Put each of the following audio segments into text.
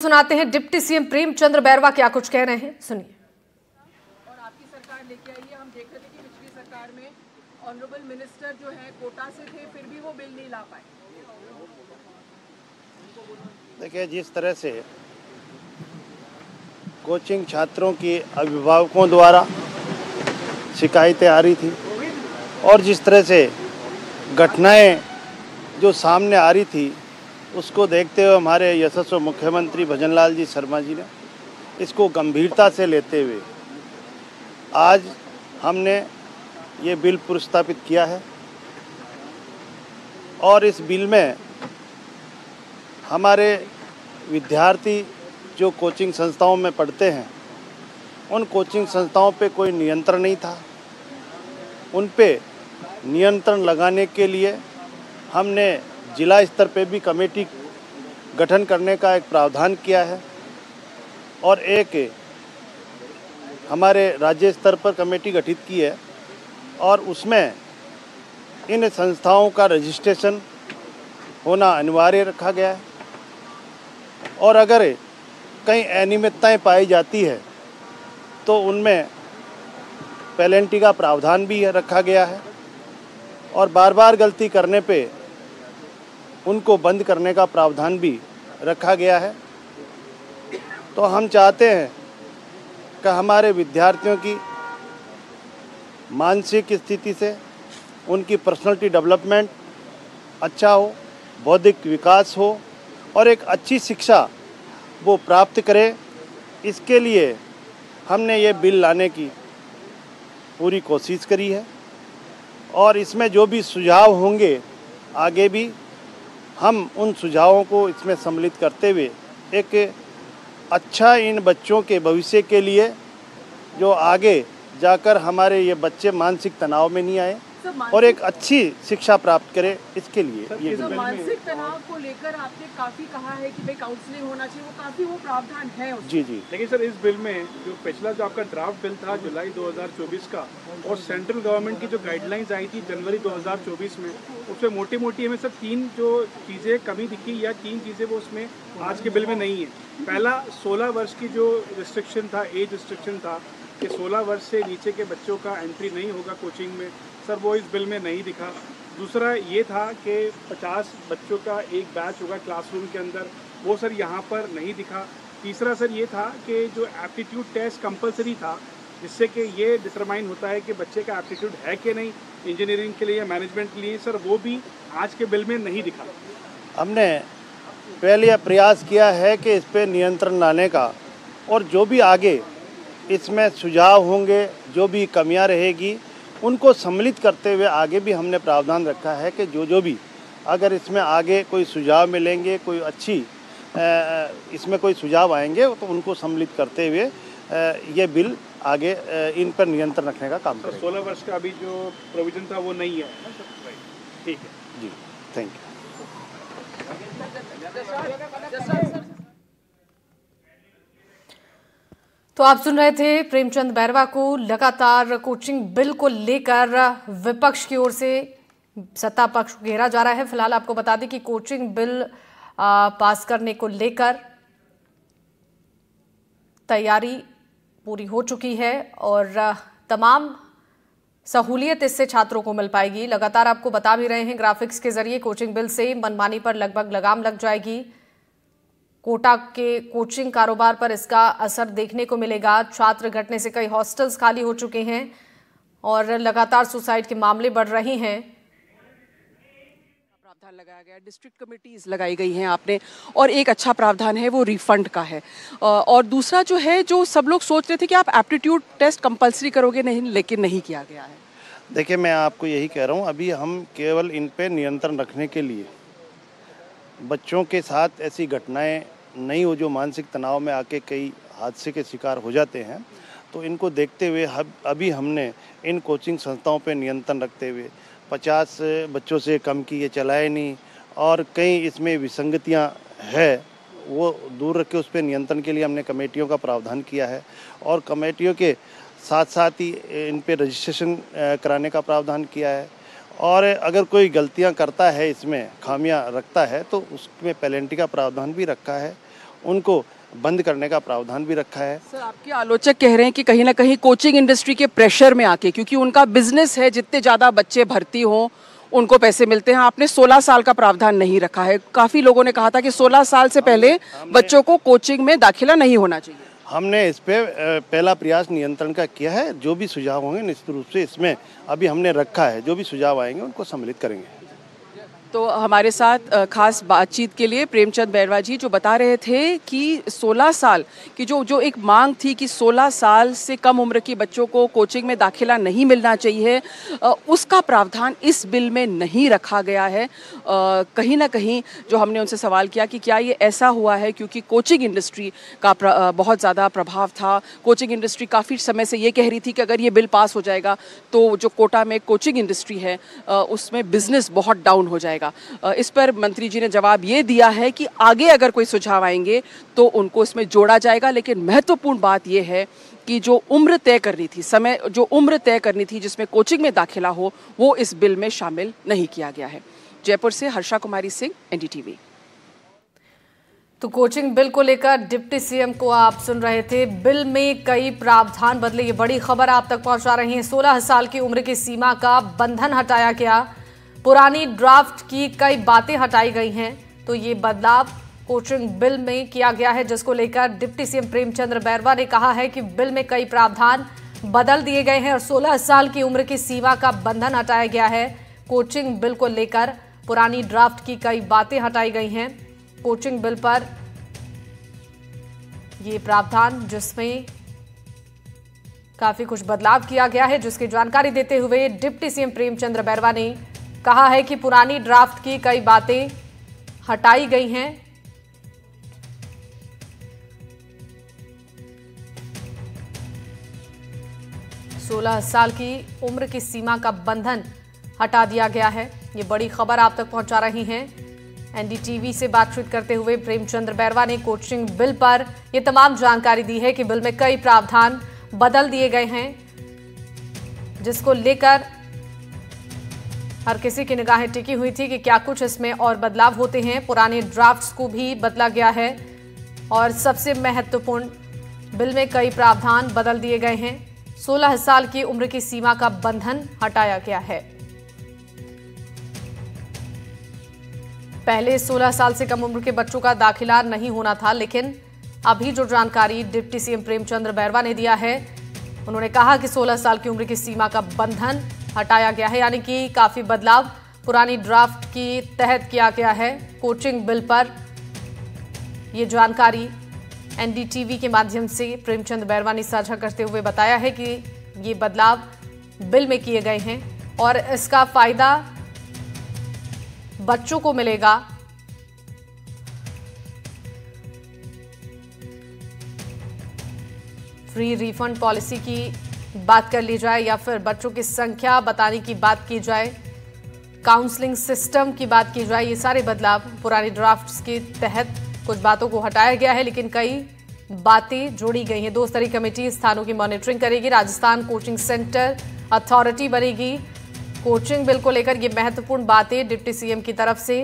सुनाते हैं deputy CM Premchand Bairwa क्या कुछ कह रहे हैं, सुनिए। और आपकी सरकार लेके आई है। हम देख रहे थे कि पिछली सरकार में ऑनरेबल मिनिस्टर जो है कोटा से थे, फिर भी वो बिल नहीं ला पाए। देखिए, जिस तरह से कोचिंग छात्रों की अभिभावकों द्वारा शिकायतें आ रही थी और जिस तरह से घटनाएं जो सामने आ रही थी, उसको देखते हुए हमारे यशस्वी मुख्यमंत्री भजनलाल जी शर्मा जी ने इसको गंभीरता से लेते हुए आज हमने ये बिल प्रस्तावित किया है। और इस बिल में हमारे विद्यार्थी जो कोचिंग संस्थाओं में पढ़ते हैं, उन कोचिंग संस्थाओं पे कोई नियंत्रण नहीं था। उन पे नियंत्रण लगाने के लिए हमने जिला स्तर पे भी कमेटी गठन करने का एक प्रावधान किया है और एक हमारे राज्य स्तर पर कमेटी गठित की है और उसमें इन संस्थाओं का रजिस्ट्रेशन होना अनिवार्य रखा गया है। और अगर कहीं अनियमितताएं पाई जाती है तो उनमें पेनल्टी का प्रावधान भी रखा गया है और बार बार गलती करने पे उनको बंद करने का प्रावधान भी रखा गया है। तो हम चाहते हैं कि हमारे विद्यार्थियों की मानसिक स्थिति से उनकी पर्सनालिटी डेवलपमेंट अच्छा हो, बौद्धिक विकास हो और एक अच्छी शिक्षा वो प्राप्त करे। इसके लिए हमने ये बिल लाने की पूरी कोशिश करी है और इसमें जो भी सुझाव होंगे आगे भी हम उन सुझावों को इसमें सम्मिलित करते हुए एक अच्छा इन बच्चों के भविष्य के लिए जो आगे जाकर हमारे ये बच्चे मानसिक तनाव में नहीं आए और एक अच्छी शिक्षा प्राप्त करें, इसके लिए ये मानसिक तनाव को लेकर आपने काफी कहा है कि भाई काउंसलिंग होना चाहिए, वो काफी वो प्रावधान है उसमें। जी। लेकिन सर, इस बिल में जो पिछला जो आपका ड्राफ्ट बिल था जुलाई 2024 का और सेंट्रल गवर्नमेंट की जो गाइडलाइंस आई थी जनवरी 2024 में, उसमें मोटी मोटी हमें सर तीन जो चीज़ें कमी दिखी या तीन चीज़ें वो उसमें आज के बिल में नहीं है। पहला 16 वर्ष की जो रिस्ट्रिक्शन था, एज रिस्ट्रिक्शन था कि 16 वर्ष से नीचे के बच्चों का एंट्री नहीं होगा कोचिंग में, सर वो इस बिल में नहीं दिखा। दूसरा ये था कि 50 बच्चों का एक बैच होगा क्लासरूम के अंदर, वो सर यहाँ पर नहीं दिखा। तीसरा सर ये था कि जो एप्टीट्यूड टेस्ट कंपलसरी था, जिससे कि ये डिटरमाइन होता है कि बच्चे का एप्टीट्यूड है कि नहीं इंजीनियरिंग के लिए या मैनेजमेंट के लिए, सर वो भी आज के बिल में नहीं दिखा। हमने पहले प्रयास किया है कि इस पर नियंत्रण लाने का और जो भी आगे इसमें सुझाव होंगे, जो भी कमियां रहेगी, उनको सम्मिलित करते हुए आगे भी हमने प्रावधान रखा है कि जो भी अगर इसमें आगे कोई सुझाव मिलेंगे, कोई अच्छी इसमें कोई सुझाव आएंगे तो उनको सम्मिलित करते हुए ये बिल आगे इन पर नियंत्रण रखने का काम करेगा। 16 वर्ष का अभी जो प्रोविजन था वो नहीं है। ठीक है जी, थैंक यू। तो आप सुन रहे थे प्रेमचंद बैरवा को। लगातार कोचिंग बिल को लेकर विपक्ष की ओर से सत्ता पक्ष को घेरा जा रहा है। फिलहाल आपको बता दें कि कोचिंग बिल पास करने को लेकर तैयारी पूरी हो चुकी है और तमाम सहूलियत इससे छात्रों को मिल पाएगी। लगातार आपको बता भी रहे हैं ग्राफिक्स के जरिए कोचिंग बिल से मनमानी पर लगभग लगाम लग जाएगी। कोटा के कोचिंग कारोबार पर इसका असर देखने को मिलेगा। छात्र घटने से कई हॉस्टल्स खाली हो चुके हैं और लगातार सुसाइड के मामले बढ़ रहे हैं। प्रावधान लगाया गया, डिस्ट्रिक्ट कमेटीज लगाई गई हैं आपने, और एक अच्छा प्रावधान है वो रिफंड का है। और दूसरा जो है, जो सब लोग सोच रहे थे कि आप एप्टीट्यूड टेस्ट कंपलसरी करोगे, नहीं, लेकिन नहीं किया गया है। देखिए, मैं आपको यही कह रहा हूँ, अभी हम केवल इन पे नियंत्रण रखने के लिए बच्चों के साथ ऐसी घटनाएं नहीं हो जो मानसिक तनाव में आके कई हादसे के शिकार हो जाते हैं, तो इनको देखते हुए अभी हमने इन कोचिंग संस्थाओं पे नियंत्रण रखते हुए 50 बच्चों से कम की ये चलाए नहीं और कई इसमें विसंगतियां है वो दूर रख के उस पर नियंत्रण के लिए हमने कमेटियों का प्रावधान किया है और कमेटियों के साथ साथ ही इन पे रजिस्ट्रेशन कराने का प्रावधान किया है और अगर कोई गलतियां करता है, इसमें खामियां रखता है, तो उसमें पेनल्टी का प्रावधान भी रखा है उनको बंद करने का प्रावधान भी रखा है। सर, आपके आलोचक कह रहे हैं कि कहीं ना कहीं कोचिंग इंडस्ट्री के प्रेशर में आके, क्योंकि उनका बिजनेस है, जितने ज़्यादा बच्चे भर्ती हों उनको पैसे मिलते हैं, आपने 16 साल का प्रावधान नहीं रखा है। काफ़ी लोगों ने कहा था कि 16 साल से पहले बच्चों को कोचिंग में दाखिला नहीं होना चाहिए। हमने इस पे पहला प्रयास नियंत्रण का किया है। जो भी सुझाव होंगे निश्चित रूप से इसमें अभी हमने रखा है, जो भी सुझाव आएंगे उनको सम्मिलित करेंगे। तो हमारे साथ खास बातचीत के लिए प्रेमचंद बैरवा जी जो बता रहे थे कि 16 साल की जो एक मांग थी कि 16 साल से कम उम्र के बच्चों को कोचिंग में दाखिला नहीं मिलना चाहिए, उसका प्रावधान इस बिल में नहीं रखा गया है। कहीं ना कहीं जो हमने उनसे सवाल किया कि क्या ये ऐसा हुआ है क्योंकि कोचिंग इंडस्ट्री का बहुत ज़्यादा प्रभाव था। कोचिंग इंडस्ट्री काफ़ी समय से ये कह रही थी कि अगर ये बिल पास हो जाएगा तो जो कोटा में कोचिंग इंडस्ट्री है उसमें बिजनेस बहुत डाउन हो जाएगा। इस पर मंत्री जी ने जवाब ये दिया है कि आगे अगर कोई सुझाव आएंगे तो उनको इसमें जोड़ा जाएगा, लेकिन महत्वपूर्ण बात यह है कि जो उम्र तय करनी थी, जो उम्र तय करनी थी जिसमें कोचिंग में दाखिला हो, वो इस बिल में शामिल नहीं किया गया है। जयपुर से हर्षा कुमारी सिंह, NDTV। तो कोचिंग बिल को लेकर डिप्टी सीएम को आप सुन रहे थे। बिल में कई प्रावधान बदले, ये बड़ी खबर आप तक पहुंचा रही है। 16 साल की उम्र की सीमा का बंधन हटाया गया, पुरानी ड्राफ्ट की कई बातें हटाई गई हैं। तो ये बदलाव कोचिंग बिल में किया गया है, जिसको लेकर डिप्टी सीएम प्रेमचंद बैरवा ने कहा है कि बिल में कई प्रावधान बदल दिए गए हैं और 16 साल की उम्र की सीमा का बंधन हटाया गया है। कोचिंग बिल को लेकर पुरानी ड्राफ्ट की कई बातें हटाई गई हैं। कोचिंग बिल पर ये प्रावधान जिसमें काफी कुछ बदलाव किया गया है, जिसकी जानकारी देते हुए डिप्टी सीएम प्रेमचंद बैरवा ने कहा है कि पुरानी ड्राफ्ट की कई बातें हटाई गई हैं। सोलह साल की उम्र की सीमा का बंधन हटा दिया गया है। ये बड़ी खबर आप तक पहुंचा रही हैं। NDTV से बातचीत करते हुए प्रेमचंद बैरवा ने कोचिंग बिल पर यह तमाम जानकारी दी है कि बिल में कई प्रावधान बदल दिए गए हैं, जिसको लेकर हर किसी की निगाहें टिकी हुई थी कि क्या कुछ इसमें और बदलाव होते हैं। पुराने ड्राफ्ट्स को भी बदला गया है और सबसे महत्वपूर्ण, बिल में कई प्रावधान बदल दिए गए हैं। 16 साल की उम्र की सीमा का बंधन हटाया गया है। पहले 16 साल से कम उम्र के बच्चों का दाखिला नहीं होना था, लेकिन अभी जो जानकारी डिप्टी सीएम प्रेमचंद बैरवा ने दिया है, उन्होंने कहा कि 16 साल की उम्र की सीमा का बंधन हटाया गया है, यानी कि काफी बदलाव पुरानी ड्राफ्ट की तहत किया गया है। कोचिंग बिल पर यह जानकारी NDTV के माध्यम से प्रेमचंद बैरवा ने साझा करते हुए बताया है कि ये बदलाव बिल में किए गए हैं और इसका फायदा बच्चों को मिलेगा। फ्री रिफंड पॉलिसी की बात कर ली जाए या फिर बच्चों की संख्या बताने की बात की जाए, काउंसलिंग सिस्टम की बात की जाए, ये सारे बदलाव पुरानी ड्राफ्ट्स के तहत कुछ बातों को हटाया गया है, लेकिन कई बातें जोड़ी गई हैं। 2 स्तरीय कमेटी स्थानों की मॉनिटरिंग करेगी। राजस्थान कोचिंग सेंटर अथॉरिटी बनेगी। कोचिंग बिल को लेकर ये महत्वपूर्ण बातें डिप्टी सीएम की तरफ से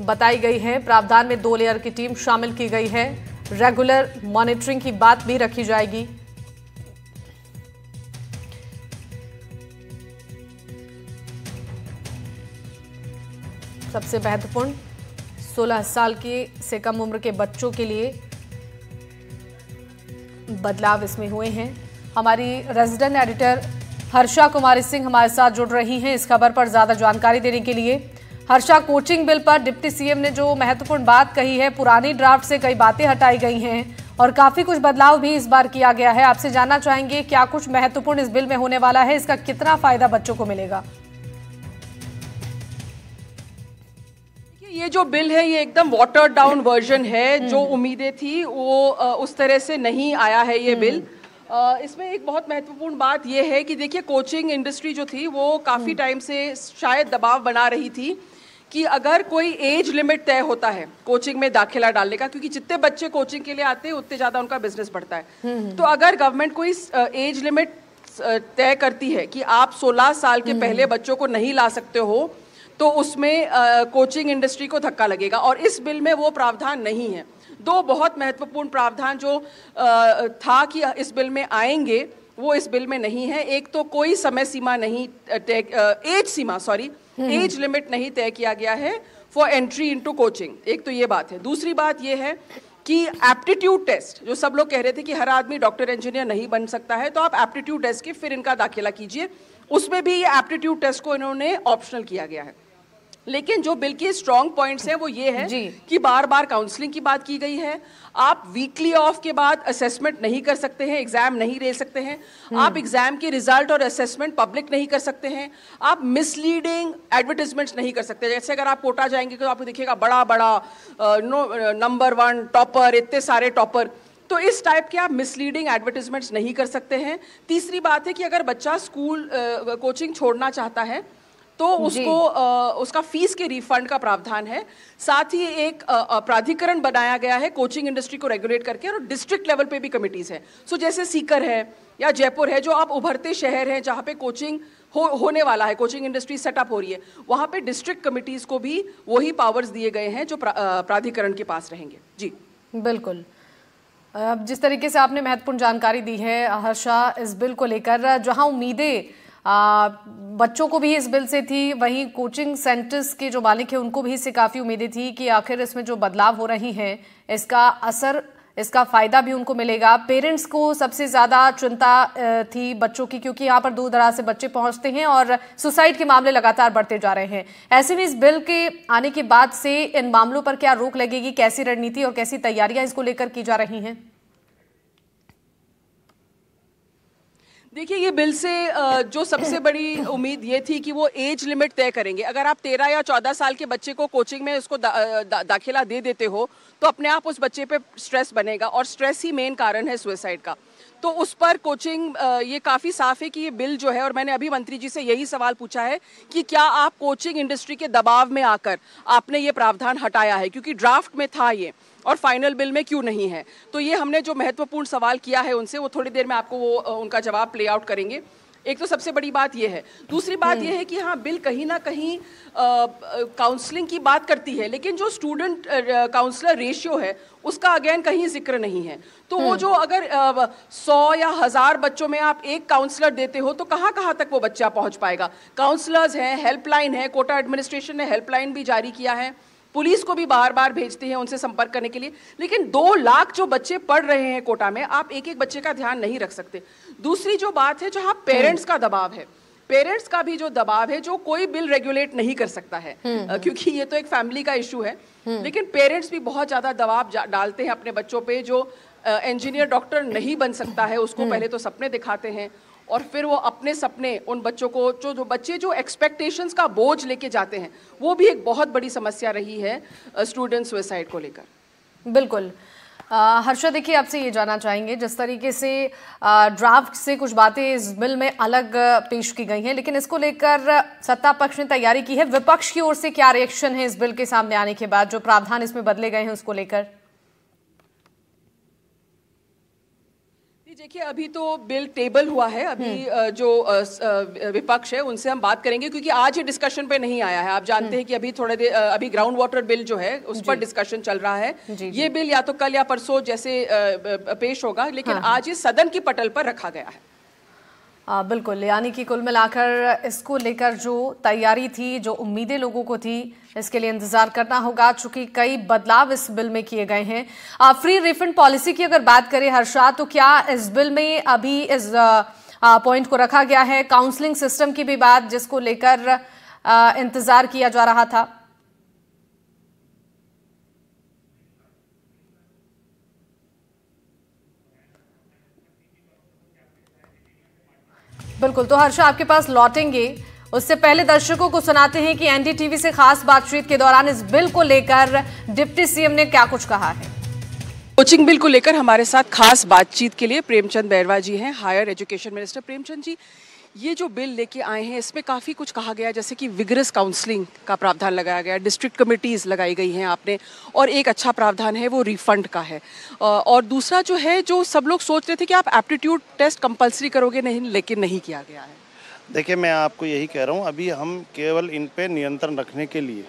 बताई गई हैं। प्रावधान में 2 लेयर की टीम शामिल की गई है। रेगुलर मॉनिटरिंग की बात भी रखी जाएगी। सबसे महत्वपूर्ण, 16 साल की से कम उम्र के बच्चों के लिए बदलाव इसमें हुए हैं। हमारी रेजिडेंट एडिटर हर्षा कुमारी सिंह हमारे साथ जुड़ रही हैं इस खबर पर ज्यादा जानकारी देने के लिए। हर्षा, कोचिंग बिल पर डिप्टी सीएम ने जो महत्वपूर्ण बात कही है, पुरानी ड्राफ्ट से कई बातें हटाई गई हैं और काफी कुछ बदलाव भी इस बार किया गया है। आपसे जानना चाहेंगे क्या कुछ महत्वपूर्ण इस बिल में होने वाला है, इसका कितना फायदा बच्चों को मिलेगा? ये जो बिल है ये एकदम वाटर डाउन वर्जन है। जो उम्मीदें थी वो उस तरह से नहीं आया है ये बिल। इसमें एक बहुत महत्वपूर्ण बात ये है कि देखिए, कोचिंग इंडस्ट्री जो थी वो काफ़ी टाइम से शायद दबाव बना रही थी कि अगर कोई एज लिमिट तय होता है कोचिंग में दाखिला डालने का, क्योंकि जितने बच्चे कोचिंग के लिए आते हैं उतने ज़्यादा उनका बिजनेस बढ़ता है, तो अगर गवर्नमेंट कोई एज लिमिट तय करती है कि आप 16 साल के पहले बच्चों को नहीं ला सकते हो, तो उसमें कोचिंग इंडस्ट्री को धक्का लगेगा और इस बिल में वो प्रावधान नहीं है। दो बहुत महत्वपूर्ण प्रावधान जो था कि इस बिल में आएंगे वो इस बिल में नहीं है। एक तो कोई समय सीमा नहीं, एज लिमिट नहीं तय किया गया है फॉर एंट्री इनटू कोचिंग। एक तो ये बात है। दूसरी बात ये है कि एप्टीट्यूड टेस्ट, जो सब लोग कह रहे थे कि हर आदमी डॉक्टर इंजीनियर नहीं बन सकता है, तो आप एप्टीट्यूड टेस्ट के फिर इनका दाखिला कीजिए। उसमें भी ये एप्टीट्यूड टेस्ट को इन्होंने ऑप्शनल किया गया है। लेकिन जो बिल के स्ट्रॉन्ग पॉइंट्स हैं वो ये है कि बार बार काउंसलिंग की बात की गई है। आप वीकली ऑफ के बाद असेसमेंट नहीं कर सकते हैं, एग्जाम नहीं ले सकते हैं। आप एग्जाम के रिजल्ट और असेसमेंट पब्लिक नहीं कर सकते हैं। आप मिसलीडिंग एडवर्टाइजमेंट्स नहीं कर सकते। जैसे अगर आप कोटा जाएंगे तो आपको दिखेगा बड़ा बड़ा नंबर 1 टॉपर, इतने सारे टॉपर, तो इस टाइप के आप मिसलीडिंग एडवर्टाइजमेंट्स नहीं कर सकते हैं। तीसरी बात है कि अगर बच्चा स्कूल कोचिंग छोड़ना चाहता है तो उसको उसका फीस के रिफंड का प्रावधान है। साथ ही एक प्राधिकरण बनाया गया है कोचिंग इंडस्ट्री को रेगुलेट करके, और डिस्ट्रिक्ट लेवल पे भी कमिटीज हैं। सो जैसे सीकर है या जयपुर है, जो आप उभरते शहर हैं जहाँ पे कोचिंग होने वाला है, कोचिंग इंडस्ट्री सेटअप हो रही है, वहाँ पे डिस्ट्रिक्ट कमिटीज को भी वही पावर्स दिए गए हैं जो प्राधिकरण के पास रहेंगे। जी बिल्कुल। जिस तरीके से आपने महत्वपूर्ण जानकारी दी है हर्षा इस बिल को लेकर, जहां उम्मीदें बच्चों को भी इस बिल से थी, वहीं कोचिंग सेंटर्स के जो मालिक हैं उनको भी इससे काफ़ी उम्मीदें थी कि आखिर इसमें जो बदलाव हो रही हैं इसका असर, इसका फ़ायदा भी उनको मिलेगा। पेरेंट्स को सबसे ज़्यादा चिंता थी बच्चों की, क्योंकि यहाँ पर दूर दराज से बच्चे पहुँचते हैं और सुसाइड के मामले लगातार बढ़ते जा रहे हैं। ऐसे में इस बिल के आने के बाद से इन मामलों पर क्या रोक लगेगी, कैसी रणनीति और कैसी तैयारियां इसको लेकर की जा रही हैं? देखिए, ये बिल से जो सबसे बड़ी उम्मीद ये थी कि वो एज लिमिट तय करेंगे। अगर आप 13 या 14 साल के बच्चे को कोचिंग में उसको दाखिला दे देते हो तो अपने आप उस बच्चे पे स्ट्रेस बनेगा, और स्ट्रेस ही मेन कारण है सुसाइड का। तो उस पर कोचिंग ये काफ़ी साफ है कि ये बिल जो है, और मैंने अभी मंत्री जी से यही सवाल पूछा है कि क्या आप कोचिंग इंडस्ट्री के दबाव में आकर आपने ये प्रावधान हटाया है, क्योंकि ड्राफ्ट में था ये और फाइनल बिल में क्यों नहीं है। तो ये हमने जो महत्वपूर्ण सवाल किया है उनसे, वो थोड़ी देर में आपको वो उनका जवाब प्ले आउट करेंगे। एक तो सबसे बड़ी बात ये है। दूसरी बात ये है कि हाँ, बिल कहीं ना कहीं काउंसलिंग की बात करती है, लेकिन जो स्टूडेंट काउंसलर रेशियो है उसका अगेन कहीं जिक्र नहीं है। तो वो जो अगर 100 या 1000 बच्चों में आप एक काउंसलर देते हो तो कहाँ कहाँ तक वो बच्चा पहुँच पाएगा। काउंसलर्स हैं, हेल्पलाइन है, कोटा एडमिनिस्ट्रेशन ने हेल्पलाइन भी जारी किया है, पुलिस को भी बार बार भेजती है उनसे संपर्क करने के लिए। लेकिन 2 लाख जो बच्चे पढ़ रहे हैं कोटा में, आप एक एक बच्चे का ध्यान नहीं रख सकते। दूसरी जो बात है, जहां पेरेंट्स का दबाव है, पेरेंट्स का भी जो दबाव है, जो कोई बिल रेगुलेट नहीं कर सकता है, क्योंकि ये तो एक फैमिली का इशू है। लेकिन पेरेंट्स भी बहुत ज्यादा दबाव डालते हैं अपने बच्चों पे। जो इंजीनियर डॉक्टर नहीं बन सकता है उसको पहले तो सपने दिखाते हैं, और फिर वो अपने सपने उन बच्चों को, जो बच्चे जो एक्सपेक्टेशंस का बोझ लेके जाते हैं, वो भी एक बहुत बड़ी समस्या रही है स्टूडेंट सुसाइड को लेकर। बिल्कुल। हर्षा, देखिए आपसे ये जानना चाहेंगे, जिस तरीके से ड्राफ्ट से कुछ बातें इस बिल में अलग पेश की गई हैं, लेकिन इसको लेकर सत्ता पक्ष ने तैयारी की है, विपक्ष की ओर से क्या रिएक्शन है इस बिल के सामने आने के बाद, जो प्रावधान इसमें बदले गए हैं उसको लेकर? देखिए, अभी तो बिल टेबल हुआ है, अभी जो विपक्ष है उनसे हम बात करेंगे, क्योंकि आज ये डिस्कशन पे नहीं आया है। आप जानते हैं कि अभी थोड़े देर अभी ग्राउंड वाटर बिल जो है उस पर डिस्कशन चल रहा है। ये बिल या तो कल या परसों जैसे पेश होगा, लेकिन आज ये सदन की पटल पर रखा गया है। बिल्कुल, यानी कि कुल मिलाकर इसको लेकर जो तैयारी थी, जो उम्मीदें लोगों को थी, इसके लिए इंतजार करना होगा, चूंकि कई बदलाव इस बिल में किए गए हैं। फ्री रिफंड पॉलिसी की अगर बात करें हर्षा, तो क्या इस बिल में अभी इस पॉइंट को रखा गया है? काउंसलिंग सिस्टम की भी बात, जिसको लेकर इंतजार किया जा रहा था। बिल्कुल, तो हर्षा आपके पास लौटेंगे, उससे पहले दर्शकों को सुनाते हैं कि एनडीटीवी से खास बातचीत के दौरान इस बिल को लेकर डिप्टी सीएम ने क्या कुछ कहा है। कोचिंग बिल को लेकर हमारे साथ खास बातचीत के लिए प्रेमचंद बैरवा जी हैं, higher education minister. Premchand ji, ये जो बिल लेके आए हैं इसमें काफ़ी कुछ कहा गया है, जैसे कि विगरस काउंसलिंग का प्रावधान लगाया गया है, डिस्ट्रिक्ट कमिटीज़ लगाई गई हैं आपने, और एक अच्छा प्रावधान है वो रिफंड का है। और दूसरा जो है, जो सब लोग सोच रहे थे कि आप एप्टीट्यूड टेस्ट कंपलसरी करोगे, नहीं, लेकिन नहीं किया गया है। देखिए, मैं आपको यही कह रहा हूँ, अभी हम केवल इन पे नियंत्रण रखने के लिए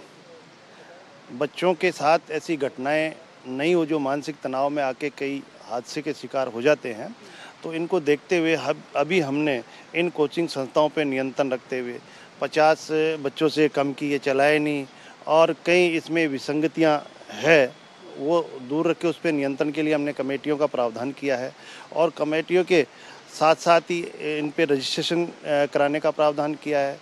बच्चों के साथ ऐसी घटनाएं नहीं हो, जो मानसिक तनाव में आके कई हादसे के शिकार हो जाते हैं। तो इनको देखते हुए अभी हमने इन कोचिंग संस्थाओं पे नियंत्रण रखते हुए 50 बच्चों से कम की ये चलाए नहीं, और कई इसमें विसंगतियां है वो दूर रख के उस पर नियंत्रण के लिए हमने कमेटियों का प्रावधान किया है, और कमेटियों के साथ साथ ही इन पे रजिस्ट्रेशन कराने का प्रावधान किया है।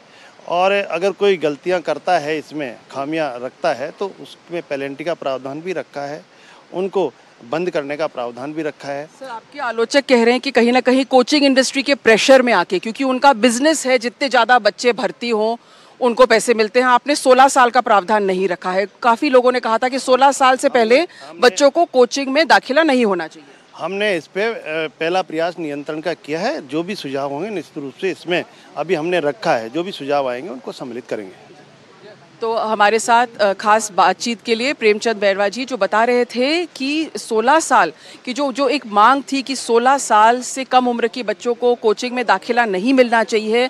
और अगर कोई गलतियां करता है, इसमें खामियां रखता है, तो उसमें पेनल्टी का प्रावधान भी रखा है, उनको बंद करने का प्रावधान भी रखा है। सर, आपके आलोचक कह रहे हैं कि कहीं ना कहीं कोचिंग इंडस्ट्री के प्रेशर में आके, क्योंकि उनका बिजनेस है, जितने ज़्यादा बच्चे भर्ती हों उनको पैसे मिलते हैं, आपने 16 साल का प्रावधान नहीं रखा है। काफ़ी लोगों ने कहा था कि 16 साल से पहले बच्चों को कोचिंग में दाखिला नहीं होना चाहिए। हमने इस पे पहला प्रयास नियंत्रण का किया है। जो भी सुझाव होंगे निश्चित रूप से इसमें अभी हमने रखा है, जो भी सुझाव आएंगे उनको सम्मिलित करेंगे। तो हमारे साथ खास बातचीत के लिए प्रेमचंद बैरवा जी जो बता रहे थे कि 16 साल की जो एक मांग थी कि 16 साल से कम उम्र के बच्चों को कोचिंग में दाखिला नहीं मिलना चाहिए,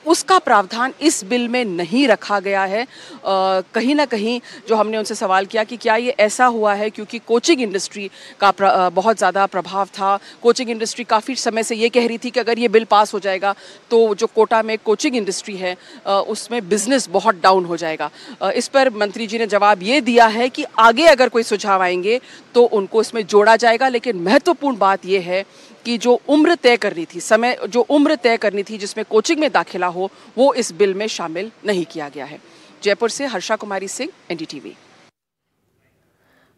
उसका प्रावधान इस बिल में नहीं रखा गया है। कहीं ना कहीं जो हमने उनसे सवाल किया कि क्या ये ऐसा हुआ है क्योंकि कोचिंग इंडस्ट्री का बहुत ज़्यादा प्रभाव था। कोचिंग इंडस्ट्री काफ़ी समय से ये कह रही थी कि अगर ये बिल पास हो जाएगा तो जो कोटा में कोचिंग इंडस्ट्री है उसमें बिजनेस बहुत डाउन हो जाएगा। इस पर मंत्री जी ने जवाब ये दिया है कि आगे अगर कोई सुझाव आएंगे तो उनको इसमें जोड़ा जाएगा, लेकिन महत्वपूर्ण बात यह है कि जो उम्र तय करनी थी, जो उम्र तय करनी थी जिसमें कोचिंग में दाखिला हो, वो इस बिल में शामिल नहीं किया गया है। जयपुर से हर्षा कुमारी सिंह, एनडीटीवी।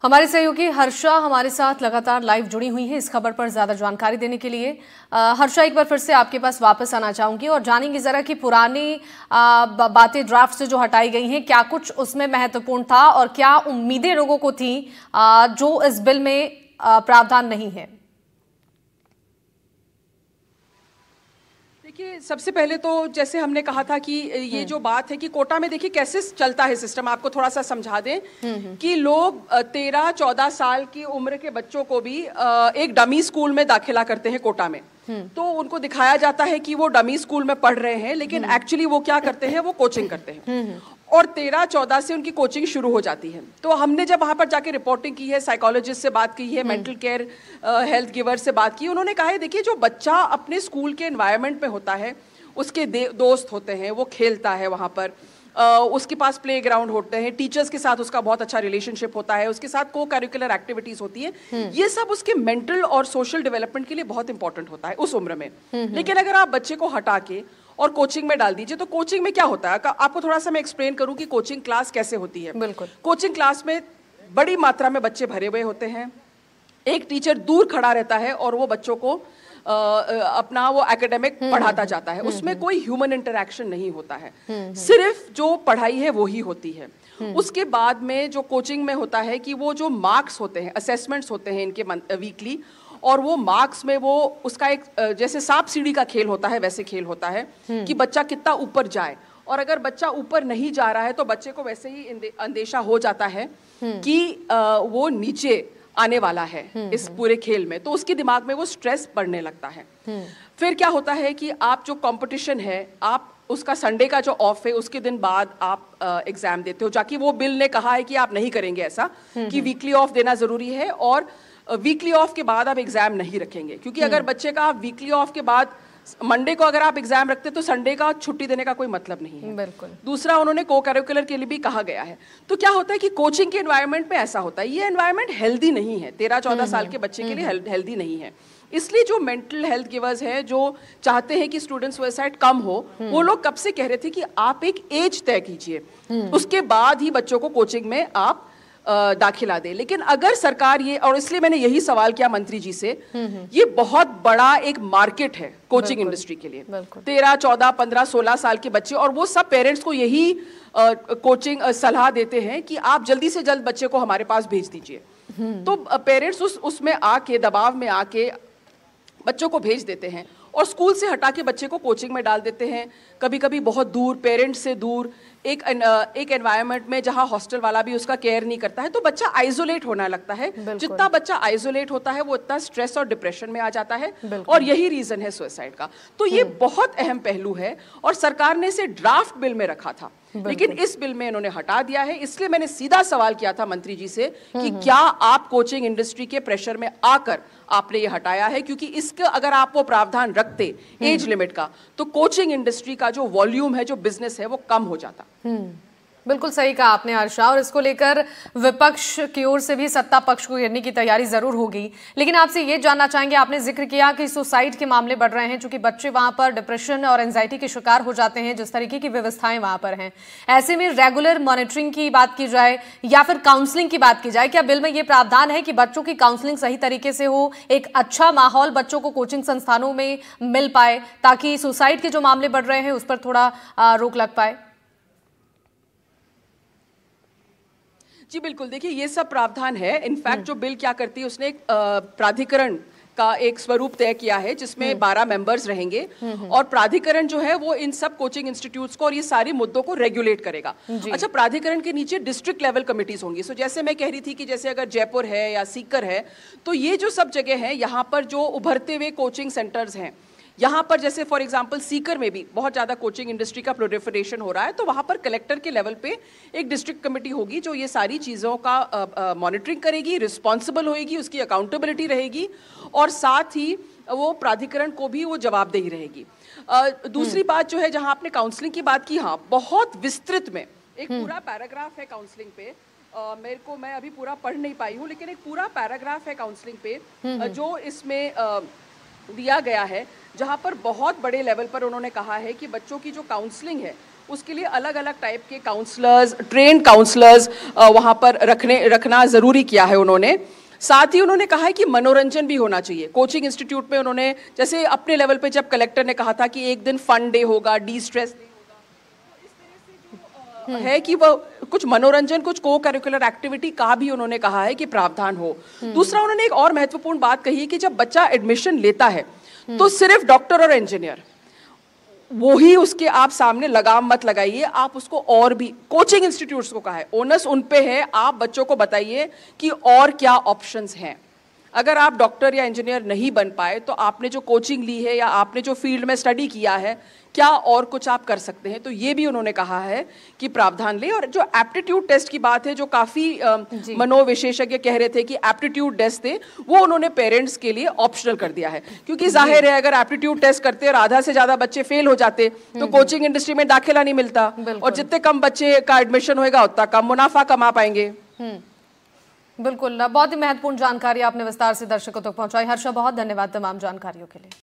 हमारे सहयोगी हर्षा हमारे साथ लगातार लाइव जुड़ी हुई है इस खबर पर ज्यादा जानकारी देने के लिए। हर्षा, एक बार फिर से आपके पास वापस आना चाहूंगी और जानेंगे जरा कि पुरानी बातें ड्राफ्ट से जो हटाई गई हैं, क्या कुछ उसमें महत्वपूर्ण था और क्या उम्मीदें लोगों को थी जो इस बिल में प्रावधान नहीं है। देखिए, सबसे पहले तो जैसे हमने कहा था कि ये जो बात है कि कोटा में देखिए कैसे चलता है सिस्टम, आपको थोड़ा सा समझा दें कि लोग 13-14 साल की उम्र के बच्चों को भी एक डमी स्कूल में दाखिला करते हैं कोटा में। तो उनको दिखाया जाता है कि वो डमी स्कूल में पढ़ रहे हैं, लेकिन एक्चुअली वो क्या करते हैं, वो कोचिंग करते हैं और 13-14 से उनकी कोचिंग शुरू हो जाती है। तो हमने जब वहाँ पर जाके रिपोर्टिंग की है, साइकोलॉजिस्ट से बात की है, मेंटल केयर हेल्थ गिवर से बात की, उन्होंने कहा है देखिए जो बच्चा अपने स्कूल के एनवायरनमेंट में होता है, उसके दोस्त होते हैं, वो खेलता है वहाँ पर, उसके पास प्ले ग्राउंड होते हैं, टीचर्स के साथ उसका बहुत अच्छा रिलेशनशिप होता है, उसके साथ को करिकुलर एक्टिविटीज होती है, ये सब उसके मेंटल और सोशल डेवलपमेंट के लिए बहुत इंपॉर्टेंट होता है उस उम्र में। लेकिन अगर आप बच्चे को हटा के और कोचिंग में डाल दीजिए तो कोचिंग में क्या होता है, आपको थोड़ा सा मैं एक्सप्लेन करूं कि कोचिंग क्लास कैसे होती है। बिल्कुल। कोचिंग क्लास में बड़ी मात्रा में बच्चे भरे हुए होते हैं, एक टीचर दूर खड़ा रहता है और वो बच्चों को अपना वो एकेडमिक पढ़ाता जाता है, उसमें कोई ह्यूमन इंटरेक्शन नहीं होता है, सिर्फ जो पढ़ाई है वो ही होती है। उसके बाद में जो कोचिंग में होता है कि वो जो मार्क्स होते हैं, असेसमेंट्स होते हैं इनके वीकली, और वो मार्क्स में वो उसका एक जैसे सांप सीढ़ी का खेल होता है वैसे खेल होता है कि बच्चा कितना ऊपर जाए, और अगर बच्चा ऊपर नहीं जा रहा है तो बच्चे को वैसे ही अंदेशा हो जाता है कि वो नीचे आने वाला है इस पूरे खेल में, तो उसके दिमाग में वो स्ट्रेस बढ़ने लगता है। फिर क्या होता है कि आप जो कंपटीशन है, आप उसका संडे का जो ऑफ है उसके दिन बाद आप एग्जाम देते हो, जाकि वो बिल ने कहा है कि आप नहीं करेंगे ऐसा कि वीकली ऑफ देना जरूरी है और वीकली ऑफ के बाद आप एग्जाम नहीं रखेंगे, क्योंकि अगर बच्चे का वीकली ऑफ के बाद मंडे को अगर आप एग्जाम रखते तो संडे का छुट्टी देने का कोई मतलब नहीं है। बिल्कुल। दूसरा, उन्होंने को करिकुलर के लिए भी कहा गया है। तो क्या होता है कि कोचिंग के एनवायरनमेंट में ऐसा होता है, ये एनवायरनमेंट हेल्दी नहीं है, 13-14 साल के बच्चे के लिए हेल्दी नहीं है। इसलिए जो मेंटल हेल्थ गिवर्स हैं जो चाहते हैं कि स्टूडेंट सुसाइड कम हो, वो लोग कब से कह रहे थे कि आप एक एज तय कीजिए, उसके बाद ही बच्चों को कोचिंग में आप दाखिला दे। लेकिन अगर सरकार ये, और इसलिए मैंने यही सवाल किया मंत्री जी से, ये बहुत बड़ा एक मार्केट है कोचिंग इंडस्ट्री के लिए, 13, 14, 15, 16 साल के बच्चे, और वो सब पेरेंट्स को यही कोचिंग सलाह देते हैं कि आप जल्दी से जल्द बच्चे को हमारे पास भेज दीजिए। तो पेरेंट्स उसमें आके, दबाव में आके बच्चों को भेज देते हैं और स्कूल से हटा के बच्चे को कोचिंग में डाल देते हैं, कभी कभी बहुत दूर, पेरेंट्स से दूर, एक एनवायरनमेंट में जहां हॉस्टल वाला भी उसका केयर नहीं करता है तो बच्चा आइसोलेट होने लगता है। जितना बच्चा आइसोलेट होता है वो उतना स्ट्रेस और डिप्रेशन में आ जाता है और यही रीजन है सुसाइड का। तो ये बहुत अहम पहलू है और सरकार ने इसे ड्राफ्ट बिल में रखा था, लेकिन इस बिल में इन्होंने हटा दिया है। इसलिए मैंने सीधा सवाल किया था मंत्री जी से कि क्या आप कोचिंग इंडस्ट्री के प्रेशर में आकर आपने ये हटाया है, क्योंकि इसके अगर आप वो प्रावधान रखते एज लिमिट का तो कोचिंग इंडस्ट्री का जो वॉल्यूम है, जो बिजनेस है, वो कम हो जाता। बिल्कुल सही कहा आपने हर्षा, और इसको लेकर विपक्ष की ओर से भी सत्ता पक्ष को घेरने की तैयारी जरूर होगी। लेकिन आपसे ये जानना चाहेंगे, आपने जिक्र किया कि सुसाइड के मामले बढ़ रहे हैं, चूंकि बच्चे वहां पर डिप्रेशन और एंजाइटी के शिकार हो जाते हैं, जिस तरीके की व्यवस्थाएं वहां पर हैं, ऐसे में रेगुलर मॉनिटरिंग की बात की जाए या फिर काउंसलिंग की बात की जाए, क्या बिल में यह प्रावधान है कि बच्चों की काउंसलिंग सही तरीके से हो, एक अच्छा माहौल बच्चों को कोचिंग संस्थानों में मिल पाए, ताकि सुसाइड के जो मामले बढ़ रहे हैं उस पर थोड़ा रोक लग पाए? जी बिल्कुल, देखिए ये सब प्रावधान है। इनफैक्ट जो बिल क्या करती है, उसने एक प्राधिकरण का एक स्वरूप तय किया है जिसमें 12 मेंबर्स रहेंगे और प्राधिकरण जो है वो इन सब कोचिंग इंस्टीट्यूट्स को और ये सारे मुद्दों को रेगुलेट करेगा। अच्छा, प्राधिकरण के नीचे डिस्ट्रिक्ट लेवल कमिटीज होंगी। सो जैसे मैं कह रही थी कि जैसे अगर जयपुर है या सीकर है, तो ये जो सब जगह है, यहाँ पर जो उभरते हुए कोचिंग सेंटर्स हैं, यहाँ पर जैसे फॉर एग्जांपल सीकर में भी बहुत ज़्यादा कोचिंग इंडस्ट्री का प्रोलिफरेशन हो रहा है, तो वहाँ पर कलेक्टर के लेवल पे एक डिस्ट्रिक्ट कमेटी होगी जो ये सारी चीज़ों का मॉनिटरिंग करेगी, रिस्पॉन्सिबल होएगी, उसकी अकाउंटेबिलिटी रहेगी और साथ ही वो प्राधिकरण को भी वो जवाबदेही रहेगी। दूसरी बात जो है, जहाँ आपने काउंसलिंग की बात की, हाँ बहुत विस्तृत में एक पूरा पैराग्राफ है काउंसलिंग पे। मैं अभी पूरा पढ़ नहीं पाई हूँ, लेकिन एक पूरा पैराग्राफ है काउंसलिंग पे जो इसमें दिया गया है, जहाँ पर बहुत बड़े लेवल पर उन्होंने कहा है कि बच्चों की जो काउंसलिंग है उसके लिए अलग अलग टाइप के काउंसलर्स, ट्रेन काउंसलर्स वहाँ पर रखना ज़रूरी किया है उन्होंने। साथ ही उन्होंने कहा है कि मनोरंजन भी होना चाहिए कोचिंग इंस्टीट्यूट में। उन्होंने जैसे अपने लेवल पे जब कलेक्टर ने कहा था कि एक दिन फन डे होगा, डी स्ट्रेस डे होगा, इस तरह से जो है कि वो कुछ मनोरंजन, कुछ को करिकुलर एक्टिविटी का भी उन्होंने कहा है कि प्रावधान हो। दूसरा, उन्होंने एक और महत्वपूर्ण बात कही है कि जब बच्चा एडमिशन लेता है तो सिर्फ डॉक्टर और इंजीनियर वो ही उसके आप सामने लगाम मत लगाइए, आप उसको और भी कोचिंग इंस्टीट्यूट्स को कहा है, ओनस उन पे है, आप बच्चों को बताइए कि और क्या ऑप्शंस हैं। अगर आप डॉक्टर या इंजीनियर नहीं बन पाए तो आपने जो कोचिंग ली है या आपने जो फील्ड में स्टडी किया है, क्या और कुछ आप कर सकते हैं। तो ये भी उन्होंने कहा है कि प्रावधान ले। और जो एप्टीट्यूड टेस्ट की बात है, जो काफ़ी मनोविशेषज्ञ कह रहे थे कि एप्टीट्यूड टेस्ट थे, वो उन्होंने पेरेंट्स के लिए ऑप्शनल कर दिया है, क्योंकि जाहिर है अगर एप्टीट्यूड टेस्ट करते और आधा से ज़्यादा बच्चे फेल हो जाते तो कोचिंग इंडस्ट्री में दाखिला नहीं मिलता और जितने कम बच्चे का एडमिशन होगा उतना कम मुनाफा कमा पाएंगे। बिल्कुल, बहुत ही महत्वपूर्ण जानकारी आपने विस्तार से दर्शकों तक पहुंचाई। हर्षा, बहुत धन्यवाद तमाम जानकारियों के लिए।